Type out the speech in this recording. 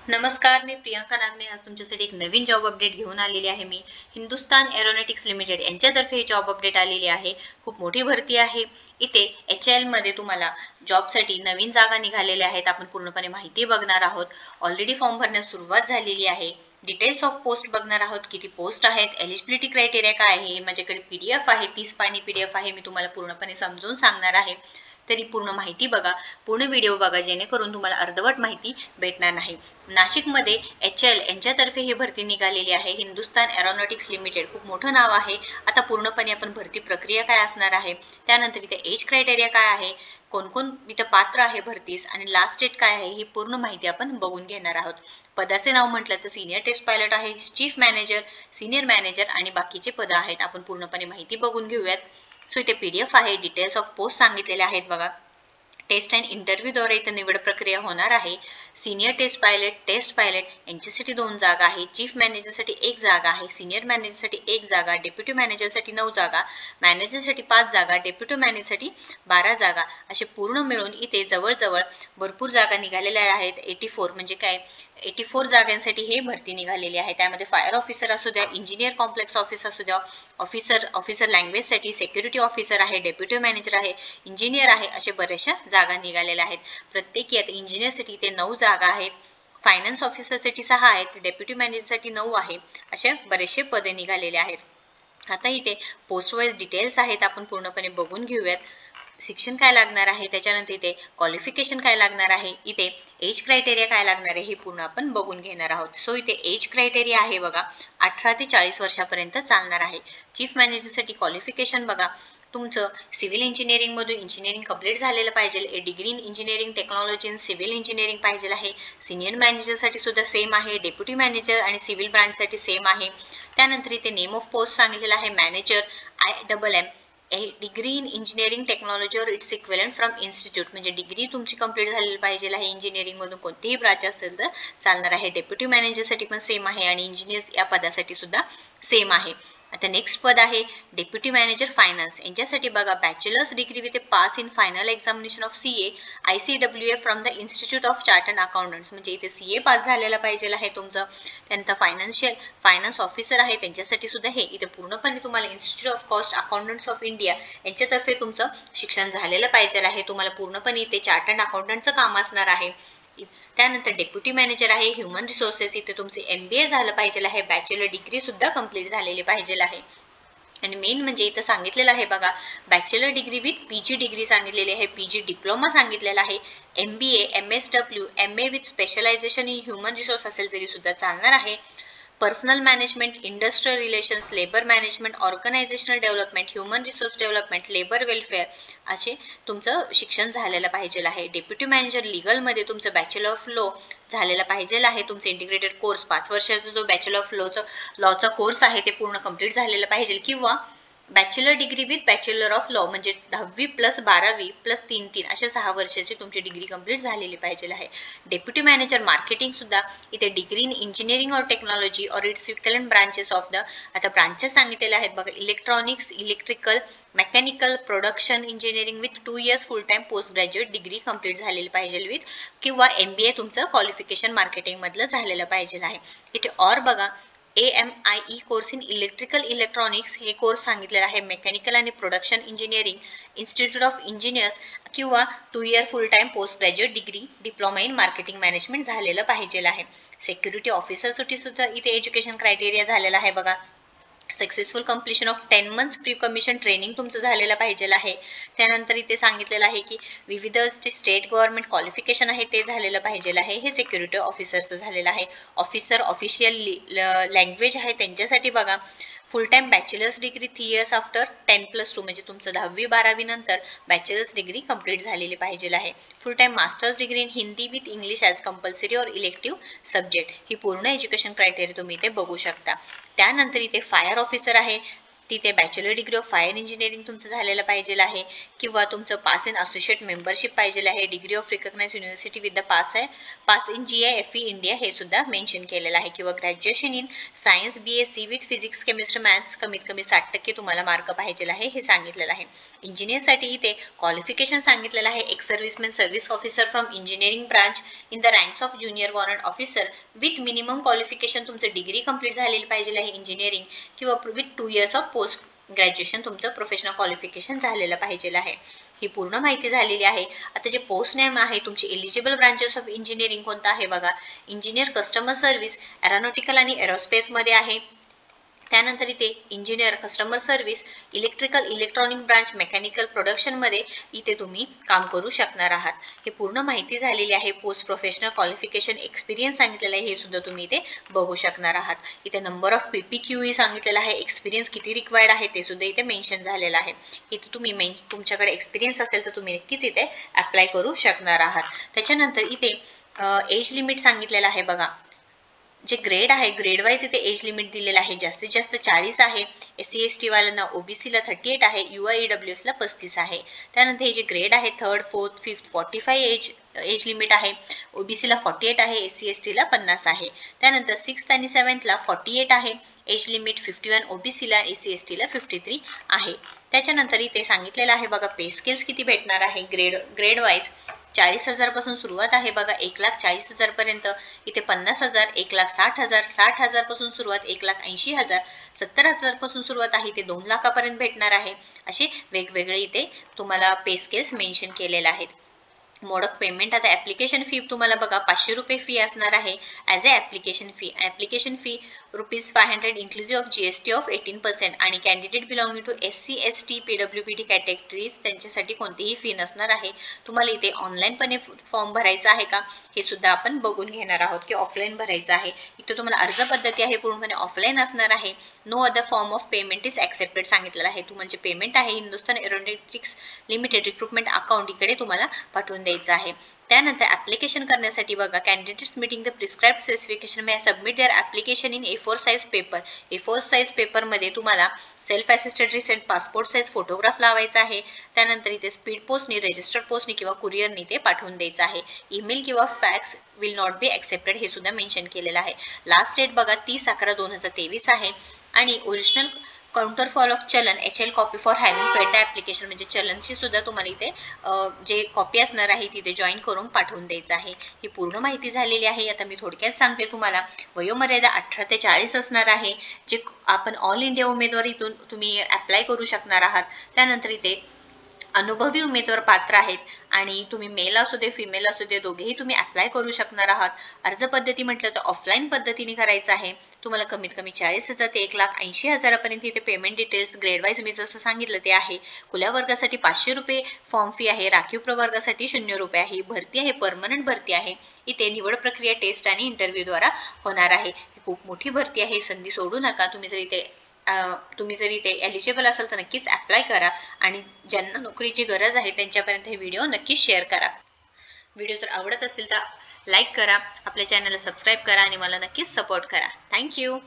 नमस्कार, मी प्रियांका नागने आज तुमच्यासाठी एक नवीन जॉब अपडेट घेऊन आलेली आहे. मी हिंदुस्तान एरोनॉटिक्स लिमिटेड यांच्यातर्फे ही जॉब अपडेट आलेली आहे. खूप मोठी भरती आहे. इथे HAL मध्ये तुम्हाला जॉबसाठी नवीन जागा निघालेल्या आहेत. आपण पूर्णपणे माहिती बघणार आहोत. ऑलरेडी फॉर्म भरण्यास सुरुवात झालेली आहे. डिटेल्स ऑफ पोस्ट बघणार आहोत. किती पोस्ट आहेत, एलिजिबिलिटी क्रायटेरिया काय आहे, माझ्याकडे PDF आहे, 30 पानी PDF आहे. मी तुम्हाला पूर्णपणे समजून सांगणार आहे. तरी पूर्ण माहिती बघा, पूर्ण व्हिडिओ बघा, जेणेकरून तुम्हाला अर्धवट माहिती भेटणार नाही. नाशिकमध्ये HAL यांच्यातर्फे ही भरती निघालेली आहे. हिंदुस्तान एरोनॉटिक्स लिमिटेड, खूप मोठं नाव आहे. आता पूर्णपणे आपण भरती प्रक्रिया काय असणार आहे, त्यानंतर इथे एज क्रायटेरिया काय आहे, कोण कोण इथं पात्र आहे भरतीस, आणि लास्ट डेट काय आहे, ही पूर्ण माहिती आपण बघून घेणार आहोत. पदाचे नाव म्हटलं तर सिनियर टेस्ट पायलट आहे, चीफ मॅनेजर, सिनियर मॅनेजर आणि बाकीचे पद आहेत. आपण पूर्णपणे माहिती बघून घेऊयात. सो इथे PDF आहे, डिटेल्स ऑफ पोस्ट सांगितलेले आहेत बघा. टेस्ट अँड इंटरव्ह्यूद्वारे इथं निवड प्रक्रिया होणार आहे. सिनियर टेस्ट पायलट यांच्यासाठी 2 जागा आहे. चीफ मॅनेजरसाठी 1 जागा आहे. सिनियर मॅनेजरसाठी 1 जागा, डेप्युटी मॅनेजरसाठी 9 जागा, मॅनेजरसाठी 5 जागा, डेप्युटी मॅनेजरसाठी 12 जागा, असे पूर्ण मिळून इथे जवळजवळ भरपूर जागा निघालेल्या आहेत. 84 म्हणजे काय, 84 जागांसाठी हे भरती निघालेली आहे. त्यामध्ये फायर ऑफिसर असू द्या, इंजिनियर कॉम्प्लेक्स ऑफिस असू द्या, ऑफिसर लँग्वेजसाठी, सिक्युरिटी ऑफिसर आहे, डेप्युटी मॅनेजर आहे, इंजिनियर आहे, असे बऱ्याचशा जागा निघालेल्या आहेत. प्रत्येकी आता इंजिनियरसाठी ते 9 जागा आहेत, फायनान्स ऑफिसरसाठी 6 आहेत, डेप्युटी मॅनेजरसाठी 9 आहे, अशा बरेचसे पदे निघालेले आहेत. आता इथे पोस्ट वाईज डिटेल्स आहेत, आपण पूर्णपणे बघून घेऊयात. शिक्षण काय लागणार आहे, त्याच्यानंतर इथे क्वालिफिकेशन काय लागणार आहे, इथे एज क्रायटेरिया काय लागणार आहे, हे पूर्ण आपण बघून घेणार आहोत. सो इथे एज क्रायटेरिया आहे बघा, 18 ते 40 वर्षापर्यंत चालणार आहे. चीफ मॅनेजरसाठी क्वालिफिकेशन बघा, तुमचं सिव्हिल इंजिनिअरिंग मधून इंजिनिअरिंग कंप्लीट झालेलं पाहिजे, degree in engineering technology in civil engineering पाहिजे आहे. सिनियर मॅनेजरसाठी सुद्धा सेम आहे, डेप्युटी मॅनेजर आणि सिव्हिल ब्रांचसाठी सेम आहे. त्यानंतर इथे नेम ऑफ पोस्ट सांगितलेला आहे, manager IMM, degree in engineering technology और इट्स इक्विव्हलंट फ्रॉम इन्स्टिट्यूट, म्हणजे डिग्री तुमची कंप्लीट झालेली पाहिजे आहे. इंजिनिअरिंग मधून कोणतीही ब्रांच असेल तर चालणार आहे. डेप्युटी मॅनेजरसाठी पण सेम आहे आणि इंजिनियर या पदासाठी सुद्धा सेम आहे. आता नेक्स्ट पद आहे डेप्युटी मॅनेजर फायनान्स. यांच्यासाठी बघा, bachelors degree with pass in final examination of CA ICWA from the institute of chartered accountants, म्हणजे इथे CA पास झालेला पाहिजे आहे तुमचं. त्यानंतर फायनान्स ऑफिसर आहे, त्यांच्यासाठी सुद्धा हे इथे पूर्णपणे तुम्हाला institute of cost accountants of India यांच्यातर्फे तुमचं शिक्षण झालेलं पाहिजे आहे. तुम्हाला पूर्णपणे इथे चार्टर्ड अकाउंटंटचं काम असणार आहे. त्यानंतर डेप्युटी मॅनेजर आहे ह्युमन रिसोर्सेस, इथे तुमचे MBA झालं पाहिजे आहे, बॅचलर डिग्री सुद्धा कंप्लीट झालेली पाहिजे आहे. आणि मेन म्हणजे इथं सांगितलेलं आहे बघा, bachelor degree with PG degree सांगितलेली आहे, PG डिप्लोमा सांगितलेला आहे, MBA MSW MA with specialisation in human resource असेल तरी सुद्धा चालणार आहे. Personal management, industrial relations, labour management, organisational development, human resource development, labour welfare असे तुमचं शिक्षण झालेलं पाहिजे आहे. डेप्युटी मॅनेजर लीगलमध्ये तुमचं बॅचलर ऑफ लॉ झालेला पाहिजे आहे. तुमचं इंटिग्रेटेड कोर्स 5 वर्षाचा जो बॅचलर ऑफ लॉचा कोर्स आहे ते पूर्ण कंप्लीट झालेलं पाहिजे, किंवा bachelor degree with bachelor of law म्हणजे 10वी + 12वी + 3 अशा 6 वर्षाची तुमची डिग्री कंप्लीट झालेली पाहिजे आहे. डेप्युटी मॅनेजर मार्केटिंग सुद्धा इथे डिग्री इन इंजिनिअरिंग और टेक्नॉलॉजी और it's equivalent branches of the, आता ब्रांचेस सांगितलेल्या आहेत बघा, electronics, electrical, mechanical, production engineering with 2 years full time post graduate degree complete झालेली पाहिजे विथ, किंवा MBA तुमचं क्वालिफिकेशन मार्केटिंग मधलं झालेलं पाहिजे आहे. इथे और बघा, AMIE course in electrical electronics हे कोर्स सांगितलेला आहे. मेकॅनिकल आणि production engineering institute of engineers, किंवा 2 year full time post graduate degree diploma in marketing management झालेलं पाहिजे आहे. सिक्युरिटी ऑफिसरसाठी सुद्धा इथे एज्युकेशन क्रायटेरिया झालेला आहे बघा, successful completion of 10 months pre commission training तुमचं झालेलं पाहिजे आहे. त्यानंतर इथे सांगितलेलं आहे की विविध स्टेट गव्हर्नमेंट क्वालिफिकेशन आहे ते झालेलं पाहिजे आहे. हे सिक्युरिटी ऑफिसरचं झालेलं आहे. ऑफिशियल लँग्वेज आहे त्यांच्यासाठी बघा, फुल time bachelors degree 3 years after 10+2 म्हणजे तुमचं 10वी 12वी नंतर बॅचलर्स डिग्री कंप्लीट झालेली पाहिजे आहे. फुल time masters degree in Hindi with English as compulsory और इलेक्टिव्ह सब्जेक्ट, ही पूर्ण एज्युकेशन क्रायटेरिया तुम्ही इथे बघू शकता. त्यानंतर इथे फायर ऑफिसर आहे, तिथे bachelor degree of fire engineering तुमचं झालेलं पाहिजे आहे किंवा तुमचं पास इन असोसिएट मेंबरशिप पाहिजे आहे. Degree of recognise university with the pass in GIFE India हे सुद्धा मेन्शन केलेलं आहे. किंवा graduation in science BSc with physics chemistry maths कमीत कमी 60% तुम्हाला मार्क पाहिजे आहे हे सांगितलेलं आहे. इंजिनियरसाठी इथे क्वालिफिकेशन सांगितलेलं आहे. एक serviceman service officer from engineering branch in the ranks of junior warrant officer with minimum qualification तुमचं डिग्री कंप्लीट झालेली पाहिजे आहे इंजिनिअरिंग किंवा with 2 years of post graduation तुमचं प्रोफेशनल क्वालिफिकेशन झालेलं पाहिजे आहे. ही पूर्ण माहिती झालेली आहे. आता जे पोस्ट नेम आहे तुमची एलिजिबल ब्रांचेस ऑफ इंजिनिअरिंग कोणता आहे बघा. इंजिनियर कस्टमर सर्व्हिस एरोनॉटिकल आणि एरोस्पेस मध्ये आहे. त्यानंतर इथे engineer customer service electrical electronic branch mechanical production मध्ये इथे तुम्ही काम करू शकणार आहात. हे पूर्ण माहिती झालेली आहे. पोस्ट प्रोफेशनल क्वालिफिकेशन एक्सपिरियन्स सांगितलेलं आहे हे सुद्धा तुम्ही इथे बघू शकणार आहात. इथे नंबर ऑफ PPQE सांगितलेलं आहे. एक्सपिरियन्स किती रिक्वायर्ड आहे ते सुद्धा इथे मेन्शन झालेलं आहे. इथे तुम्ही तुमच्याकडे एक्सपिरियन्स असेल तर तुम्ही नक्कीच इथे अप्लाय करू शकणार आहात. त्याच्यानंतर इथे एज लिमिट सांगितलेलं आहे बघा. जे ग्रेड आहे ग्रेड वाईज इथे एज लिमिट दिलेलं आहे. जास्तीत जास्त 40 आहे. SC ST वाल्यांना OBC ला 38 आहे. UIEWS ला 35 आहे. त्यानंतर हे जे ग्रेड आहे 3rd 4th 5th 45 age limit आहे. OBC ला 48 आहे. SC ST ला 50 आहे. त्यानंतर 6th आणि 7th ला 48 आहे एज लिमिट. 51 OBC ला SC ST ला 53 आहे. त्याच्यानंतर इथे सांगितलेलं आहे बघा पे स्केल्स किती भेटणार आहे ग्रेड वाईज. 40,000 पासून सुरुवात आहे बघा 1,40,000 पर्यंत. इथे 50,000 1,60,000 60,000 पासून सुरुवात 1,80,000 70,000 पासून सुरुवात आहे ते 2 लाखापर्यंत भेटणार आहे. असे वेगवेगळे इथे तुम्हाला पे स्केल्स मेन्शन केलेले आहेत. मोड ऑफ पेमेंट आता ऍप्लिकेशन फी तुम्हाला बघा 500 रुपये फी असणार आहे as a application fee ₹500 inclusive of GST of 18% आणि candidate belonging to SC ST PWBD categories त्यांच्यासाठी कोणतीही फी नसणार आहे. तुम्हाला इथे ऑनलाईनपणे फॉर्म भरायचा आहे का हे सुद्धा आपण बघून घेणार आहोत की ऑफलाईन भरायचं आहे. इथे तुम्हाला अर्ज पद्धती आहे पूर्णपणे ऑफलाईन असणार आहे. No other form of payment is accepted सांगितलेलं आहे. तुमचे पेमेंट आहे Hindustan aeronautics limited recruitment account इकडे तुम्हाला पाठवून द्यायचं आहे. त्यानंतर ऍप्लिकेशन करण्यासाठी बघा candidates meeting the prescribed specification may submit their application in A4 size paper. A4 size paper मध्ये तुम्हाला self assisted recent passport size photograph लावायचा आहे. त्यानंतर इथे स्पीड पोस्टनी रजिस्टर्ड पोस्टनी किंवा कुरिअरनी ते पाठवून द्यायचं आहे. ईमेल किंवा fax will not be accepted हे सुद्धा मेन्शन केलेलं आहे. लास्ट डेट बघा 30/11/2023 आहे आणि ओरिजिनल काउंटर फॉर ऑफ चलन HL copy for having paid the application म्हणजे चलनची सुद्धा तुम्हाला इथे जे कॉपी असणार आहे तिथे जॉईन करून पाठवून द्यायचं आहे. ही पूर्ण माहिती झालेली आहे. आता मी थोडक्यात सांगते तुम्हाला. वयोमर्यादा 18 ते 40 असणार आहे. जे आपण ऑल इंडिया उमेदवारीतून तुम्ही अप्लाय करू शकणार आहात. त्यानंतर इथे अनुभवी उमेदवार पात्र आहेत आणि तुम्ही मेल असू दे फिमेल असू दे दोघेही तुम्ही अप्लाय करू शकणार आहात. अर्ज पद्धती म्हटलं तर ऑफलाईन पद्धतीने करायचं आहे. तुम्हाला कमीत कमी 40,000 ते 1,80,000 पर्यंत इथे पेमेंट डिटेल्स ग्रेड वाईज मी जसं सांगितलं ते आहे. खुल्या वर्गासाठी 500 रुपये फॉर्म फी आहे. राखीव प्रवर्गासाठी 0 रुपये आहे. भरती आहे परमनंट भरती आहे. इथे निवड प्रक्रिया टेस्ट आणि इंटरव्ह्यू द्वारा होणार आहे. खूप मोठी भरती आहे. संधी सोडू नका. तुम्ही जर इथे एलिजिबल असाल तर नक्कीच अप्लाय करा आणि ज्यांना नोकरीची गरज आहे त्यांच्यापर्यंत हे व्हिडिओ नक्कीच शेअर करा. व्हिडिओ जर आवडत असेल तर लाईक करा, आपल्या चॅनलला सबस्क्राईब करा आणि मला नक्कीच सपोर्ट करा. थँक्यू.